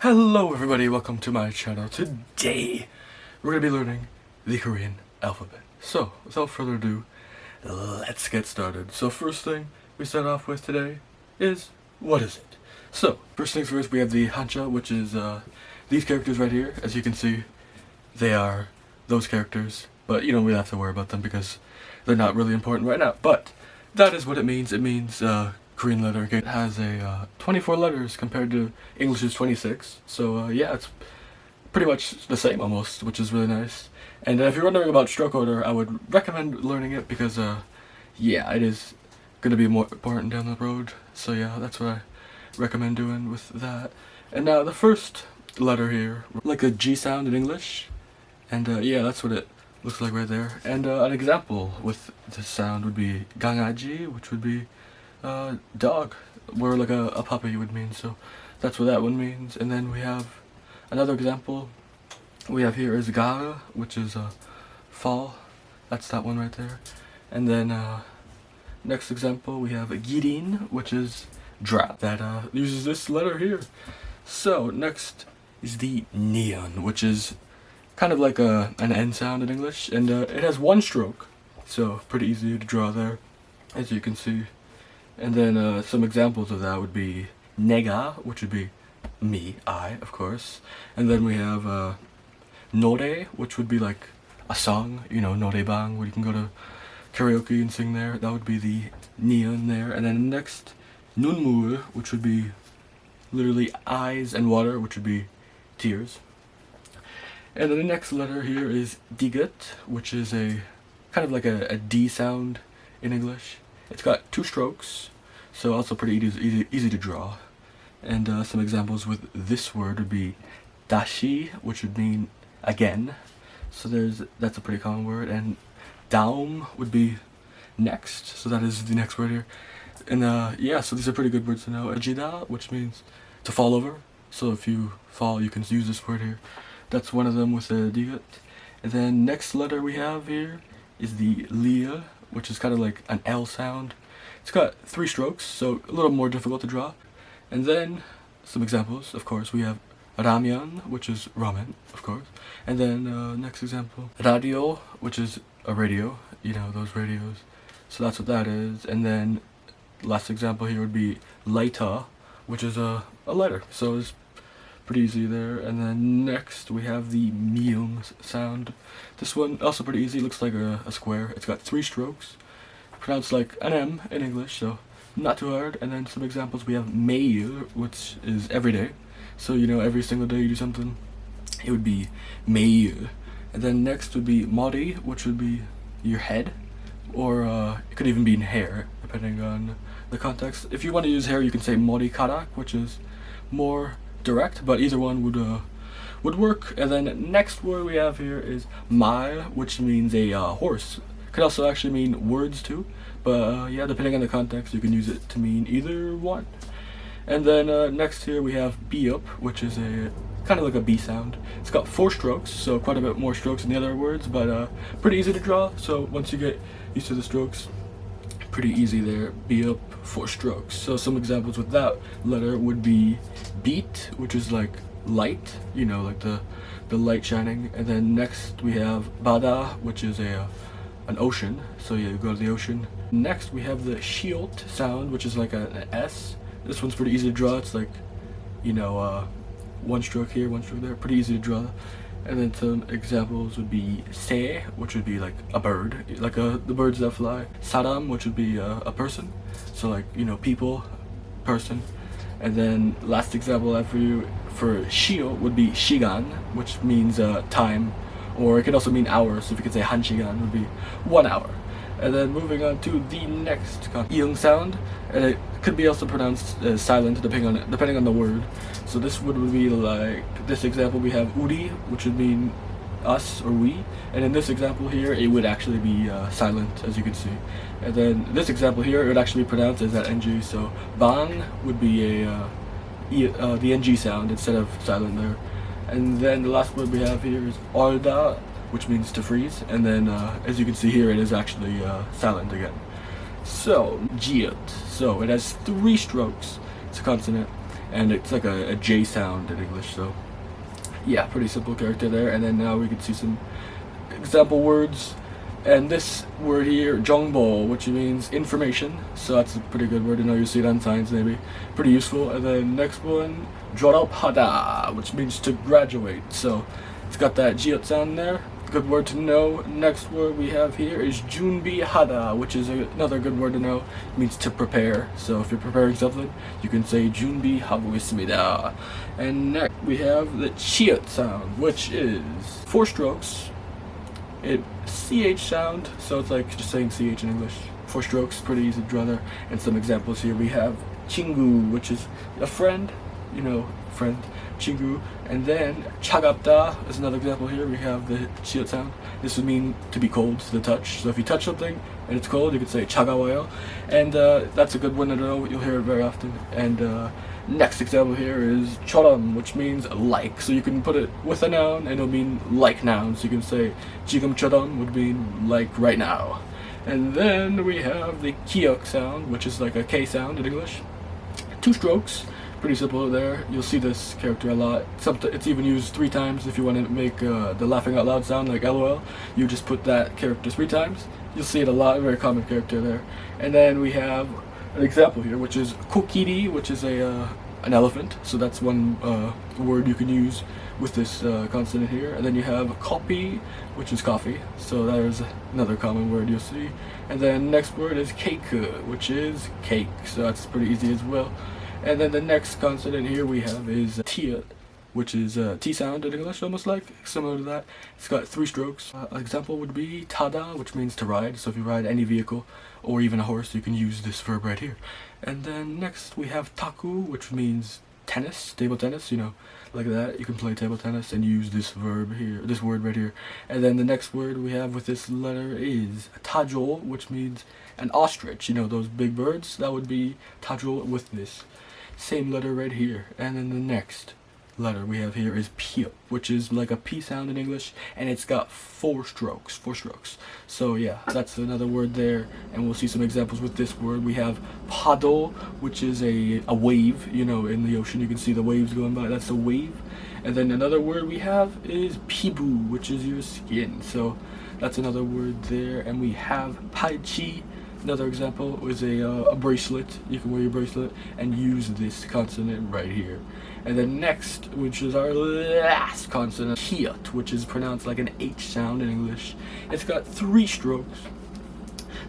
Hello everybody, welcome to my channel. Today, we're going to be learning the Korean alphabet. So, without further ado, let's get started. So first thing we start off with today is, what is it? So, first things first, we have the Hanja, which is these characters right here. As you can see, they are those characters, but you don't really have to worry about them because they're not really important right now. But that is what it means. It means Korean letter. It has a 24 letters compared to English's 26. So yeah, it's pretty much the same almost, which is really nice. And if you're wondering about stroke order, I would recommend learning it because yeah, it is gonna be more important down the road. So yeah, that's what I recommend doing with that. And now the first letter here, like a G sound in English, and yeah, that's what it looks like right there. And an example with this sound would be 강아지, which would be dog, where like a puppy would mean. So that's what that one means. And then we have another example we have here is 가, which is fall. That's that one right there. And then next example we have 기린, which is drop. That uses this letter here. So next is the neon, which is kind of like an N sound in English, and it has one stroke, so pretty easy to draw there, as you can see. And then some examples of that would be 내가, which would be me, I, of course. And then we have 노래, which would be like a song, you know, 노래방, where you can go to karaoke and sing there. That would be the neon there. And then next, 눈물, which would be literally eyes, and water, which would be tears. And then the next letter here is 디귿, which is a kind of like a D sound in English. It's got two strokes, so also pretty easy to draw. And some examples with this word would be 다시, which would mean again. So that's a pretty common word. And 다음 would be next, so that is the next word here. And yeah, so these are pretty good words to know. 지다, which means to fall over. So if you fall, you can use this word here. That's one of them with the 디귿. And then next letter we have here is the 리을, which is kind of like an L sound. It's got three strokes, so a little more difficult to draw. And then some examples, of course, we have 라면, which is ramen, of course. And then next example, radio, which is a radio, you know, those radios. So that's what that is. And then last example here would be lighter, which is a lighter. So it's pretty easy there. And then next we have the 미음 sound. This one also pretty easy, looks like a square. It's got three strokes, pronounced like an M in English, so not too hard. And then some examples we have 매일, which is every day. So you know, every single day you do something, it would be 매일. And then next would be 머리, which would be your head, or it could even be in hair, depending on the context. If you want to use hair, you can say 머리카락, which is more direct, but either one would work. And then next word we have here is 말, which means a horse. Could also actually mean words too, but yeah, depending on the context, you can use it to mean either one. And then next here we have 비읍, which is a kind of like a B sound. It's got four strokes, so quite a bit more strokes than the other words, but pretty easy to draw. So once you get used to the strokes, pretty easy there. 비읍, four strokes. So some examples with that letter would be 빛, which is like light, you know, like the light shining. And then next we have 바다, which is an ocean. So yeah, you go to the ocean. Next we have the 시옷 sound, which is like an S. This one's pretty easy to draw. It's like, you know, one stroke here, one stroke there. Pretty easy to draw. And then some examples would be 새, which would be like a bird, like the birds that fly. 사람, which would be a person, so like, you know, people, person. And then last example I have for you for 시간 would be 시간, which means time, or it could also mean hours. So if you could say 한 시간 would be 1 hour. And then moving on to the next 이응 sound, and it could be also pronounced silent depending on the word. So this would be like this example we have 우리, which would mean us or we, and in this example here it would actually be silent, as you can see. And then this example here, it would actually be pronounced as that NG. So 방 would be the NG sound instead of silent there. And then the last word we have here is 얼다, which means to freeze, and then as you can see here, it is actually silent again. So, 지읒. So it has three strokes. It's a consonant. and it's like a J sound in English. So yeah, pretty simple character there. And then now we can see some example words. And this word here, 정보, which means information. So that's a pretty good word to know. You see it on signs maybe. Pretty useful. And then next one, 졸업하다, which means to graduate. So it's got that jiot sound there. Good word to know. Next word we have here is 준비하다, which is another good word to know. It means to prepare. So if you're preparing something, you can say 준비하고 있습니다. And next we have the chiot sound, which is 4 strokes. It CH sound, so it's like just saying CH in English. 4 strokes, pretty easy to draw there. And some examples here we have 친구, which is a friend, you know, friend, 친구. And then 차갑다 is another example here. We have the chiot sound. This would mean to be cold, to the touch. So if you touch something and it's cold, you could say 차가워요. And that's a good one to know. You'll hear it very often. And next example here is 처럼, which means like. So you can put it with a noun and it'll mean like noun. So you can say 지금처럼 would mean like right now. And then we have the 기역 sound, which is like a K sound in English. 2 strokes. Pretty simple there. You'll see this character a lot. It's even used 3 times if you want to make the laughing out loud sound like LOL. You just put that character 3 times. You'll see it a lot. Very common character there. And then we have an example here, which is 코끼리, which is an elephant. So that's one word you can use with this consonant here. And then you have 커피, which is coffee. So there's another common word you'll see. And then next word is 케이크, which is cake. So that's pretty easy as well. And then the next consonant here we have is T, which is a T sound in English, almost like, similar to that. It's got 3 strokes. An example would be 타다, which means to ride. So if you ride any vehicle, or even a horse, you can use this verb right here. And then next we have 탁구, which means tennis, table tennis, you know, like that. You can play table tennis and use this verb here, this word right here. And then the next word we have with this letter is 타조, which means an ostrich, you know, those big birds. That would be 타조 with this same letter right here. And then the next letter we have here is P, which is like a P sound in English, and it's got 4 strokes. So yeah, that's another word there, and we'll see some examples with this word. We have 파도, which is a wave, you know, in the ocean you can see the waves going by. That's a wave. And then another word we have is 피부, which is your skin. So that's another word there. And we have 팔찌. Another example is a bracelet. You can wear your bracelet and use this consonant right here. And then next, which is our last consonant, hiot, which is pronounced like an H sound in English. It's got 3 strokes.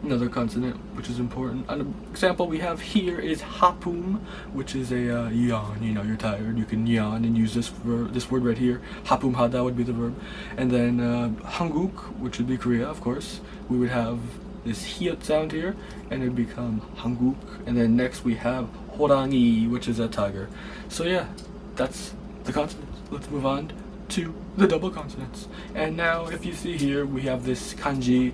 Another consonant, which is important. An example we have here is hapum, which is a yawn. You know, you're tired, you can yawn and use this word right here. hapum하다 would be the verb. And then 한국, which would be Korea, of course. We would have this hiot sound here, and it would become 한국. And then next we have 호랑이, which is a tiger. So yeah, that's the consonants. Let's move on to the double consonants. And now if you see here, we have this kanji,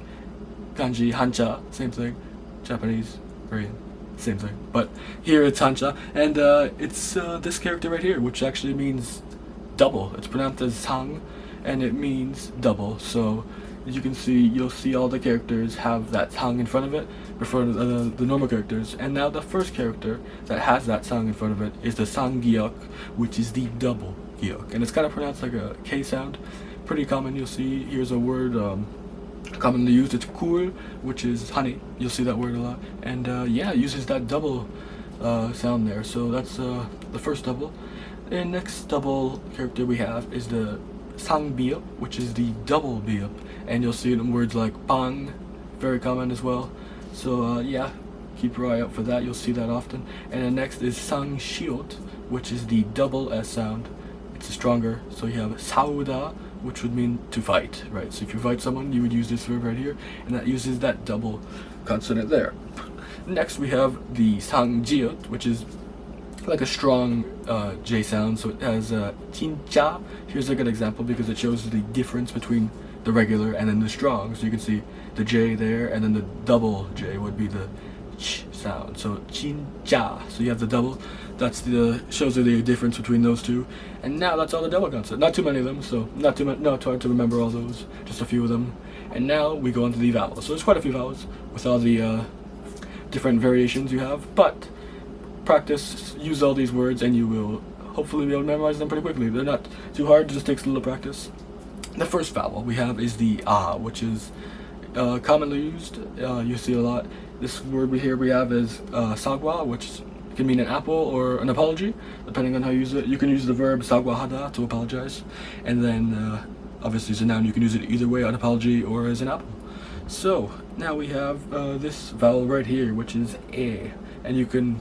hancha, same thing. Japanese, Korean, same thing. But here it's hancha, and it's this character right here, which actually means double. It's pronounced as sang, and it means double. So as you can see, you'll see all the characters have that sang in front of it before the normal characters. And now the first character that has that sang in front of it is the 상기역, which is the double gyok. And it's kind of pronounced like a K sound. Pretty common. You'll see here's a word commonly used. It's 꿀, which is honey. You'll see that word a lot. And yeah, it uses that double sound there. So that's the first double. And next double character we have is the 상비읍, which is the double bi읍, and you'll see it in words like bang, very common as well. So yeah, keep your eye out for that. You'll see that often. And then next is 상시옷, which is the double S sound. It's stronger. So you have 싸우다, which would mean to fight, right? So if you fight someone, you would use this verb right here, and that uses that double consonant there. Next we have the 상지읒, which is like a strong J sound, so it has 진짜. Here's a good example because it shows the difference between the regular and then the strong. So you can see the J there, and then the double J would be the ch sound. So 진짜. So you have the double. That's the shows you the difference between those two. And now that's all the double consonants. Not too many of them, so not hard to remember all those. Just a few of them. And now we go into the vowels. So there's quite a few vowels with all the different variations you have, but practice, use all these words, and you will hopefully be able to memorize them pretty quickly. They're not too hard, it just takes a little practice. The first vowel we have is the ah, which is commonly used. You see a lot. This word we have is sagwa, which can mean an apple or an apology, depending on how you use it. You can use the verb sagwahada to apologize, and then obviously as a noun you can use it either way, an apology or as an apple. So now we have this vowel right here, which is e, and you can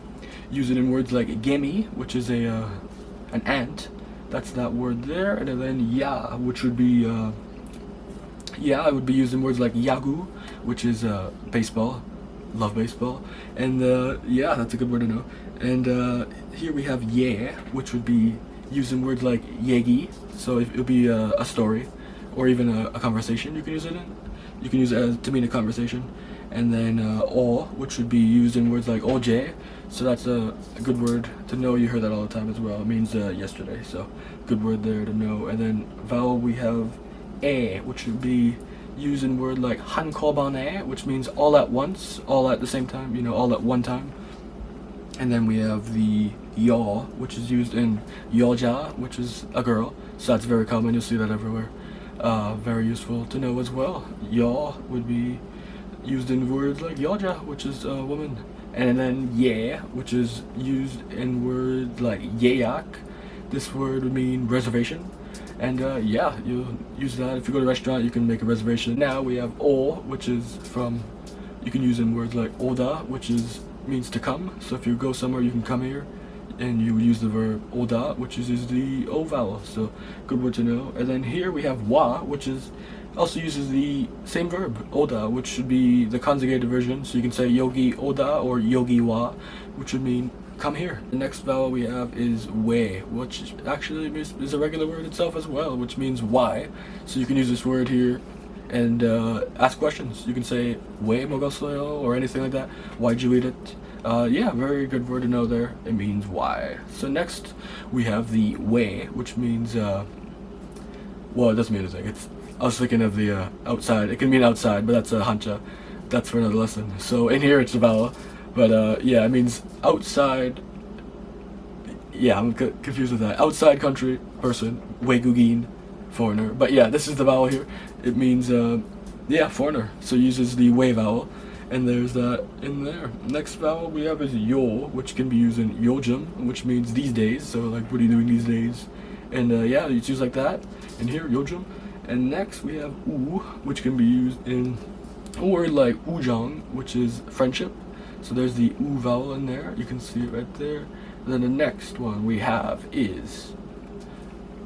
use it in words like gemi, which is an ant. That's that word there, and then ya, which would be I would be used in words like yagu, which is baseball. Love baseball. And yeah, that's a good word to know. And here we have ye, which would be used in words like yegi, so it would be a story or even a conversation you can use it in. You can use it as, to mean a conversation. And then o, which would be used in words like oje, so that's a good word to know. You hear that all the time as well. It means yesterday, so good word there to know. And then vowel we have e, which would be used in word like hankolbane, which means all at once, all at the same time, you know, all at one time. And then we have the yaw, which is used in yoja, which is a girl, so that's very common. You'll see that everywhere. Very useful to know as well. Yaw would be used in words like yoja, which is a woman. And then ye, which is used in words like yeyak. This word would mean reservation. And yeah, you'll use that. If you go to a restaurant, you can make a reservation. Now we have o, which is from, you can use in words like oda, which is means to come. So if you go somewhere, you can come here, and you use the verb oda, which is the o vowel. So good word to know. And then here we have wa, which is also uses the same verb oda, which should be the conjugated version. So you can say yogi oda or yogi wa, which would mean come here. The next vowel we have is we, which actually is a regular word itself as well, which means why. So you can use this word here and ask questions. You can say we mogosloyo or anything like that. Why'd you eat it? Yeah, very good word to know there. It means why. So next we have the we, which means well, it doesn't mean anything. I was thinking of the outside. It can mean outside, but that's a hancha. That's for another lesson. So in here it's a vowel. But yeah, it means outside. Yeah, I'm confused with that. Outside country person, Weigugin, foreigner. But yeah, this is the vowel here. It means yeah, foreigner. So it uses the we vowel, and there's that in there. Next vowel we have is yo, which can be used in yojum, which means these days. So like, what are you doing these days? And yeah, it's used like that. And here, yojum. And next we have u, which can be used in a word like ujang, which is friendship. So there's the u vowel in there. You can see it right there. And then the next one we have is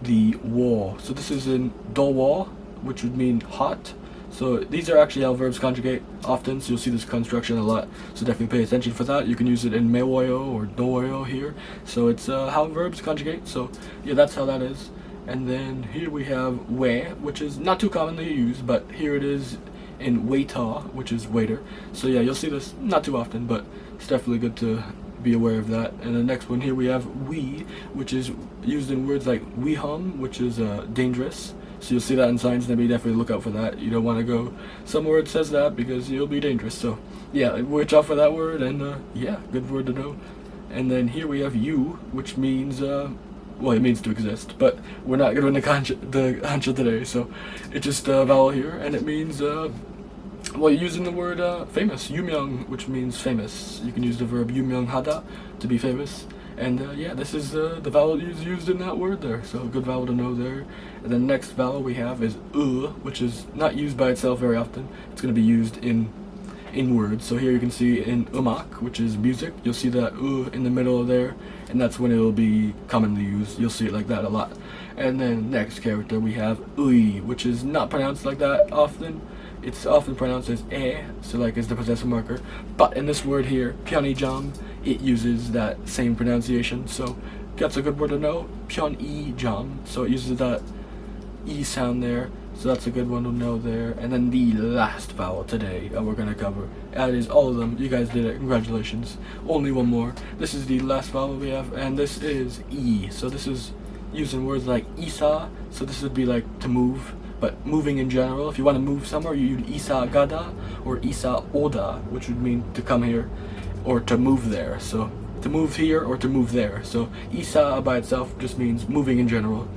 the wo. So this is in do wo, which would mean hot. So these are actually how verbs conjugate often. So you'll see this construction a lot. So definitely pay attention for that. You can use it in mewoyo or dowoyo here. So it's how verbs conjugate. So yeah, that's how that is. And then here we have we, which is not too commonly used, but here it is in waiter, which is waiter. So yeah, you'll see this not too often, but it's definitely good to be aware of that. And the next one here we have we, which is used in words like we hum, which is dangerous. So you'll see that in signs, and definitely look out for that. You don't want to go somewhere it says that because you'll be dangerous. So yeah, watch out for that word, and yeah, good word to know. And then here we have you, which means well, it means to exist, but we're not going to the hancha today, so it's just a vowel here, and it means well, you're using the word famous, yumyeong, which means famous. You can use the verb yumyeonghada to be famous. And yeah, this is the vowel used in that word there, so a good vowel to know there. And the next vowel we have is which is not used by itself very often. It's going to be used in words. So here you can see in umak, which is music, you'll see that in the middle there, and that's when it'll be commonly used. You'll see it like that a lot. And then next character we have ui, which is not pronounced like that often. It's often pronounced as so like as the possessive marker. But in this word here, pyeonijam, it uses that same pronunciation. So that's a good word to know, pyeonijam. So it uses that e sound there. So that's a good one to know there. And then the last vowel today we're going to cover. That is all of them. You guys did it. Congratulations. Only one more. This is the last vowel we have, and this is E. So this is used in words like isa. So this would be like to move, but moving in general. If you want to move somewhere, you use isa gada or isa oda, which would mean to come here or to move there. So to move here or to move there. So Isa by itself just means moving in general.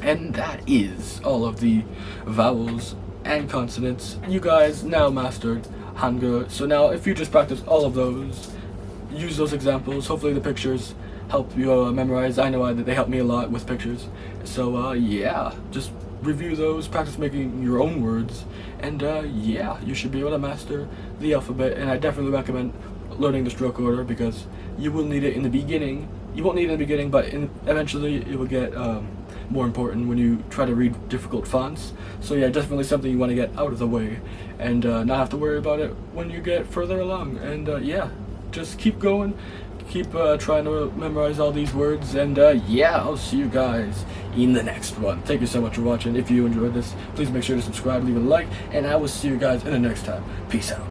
And that is all of the vowels and consonants. You guys now mastered Hangul. So now if you just practice all of those, use those examples, hopefully the pictures help you memorize. I know that they help me a lot with pictures. So yeah, just review those, practice making your own words, and yeah, you should be able to master the alphabet. And I definitely recommend learning the stroke order because you will need it in the beginning. You won't need it in the beginning, but eventually it will get more important when you try to read difficult fonts. So yeah, definitely something you want to get out of the way and not have to worry about it when you get further along. And yeah, just keep going, keep trying to memorize all these words, and yeah, I'll see you guys in the next one. Thank you so much for watching. If you enjoyed this, please make sure to subscribe, leave a like, and I will see you guys in the next time. Peace out.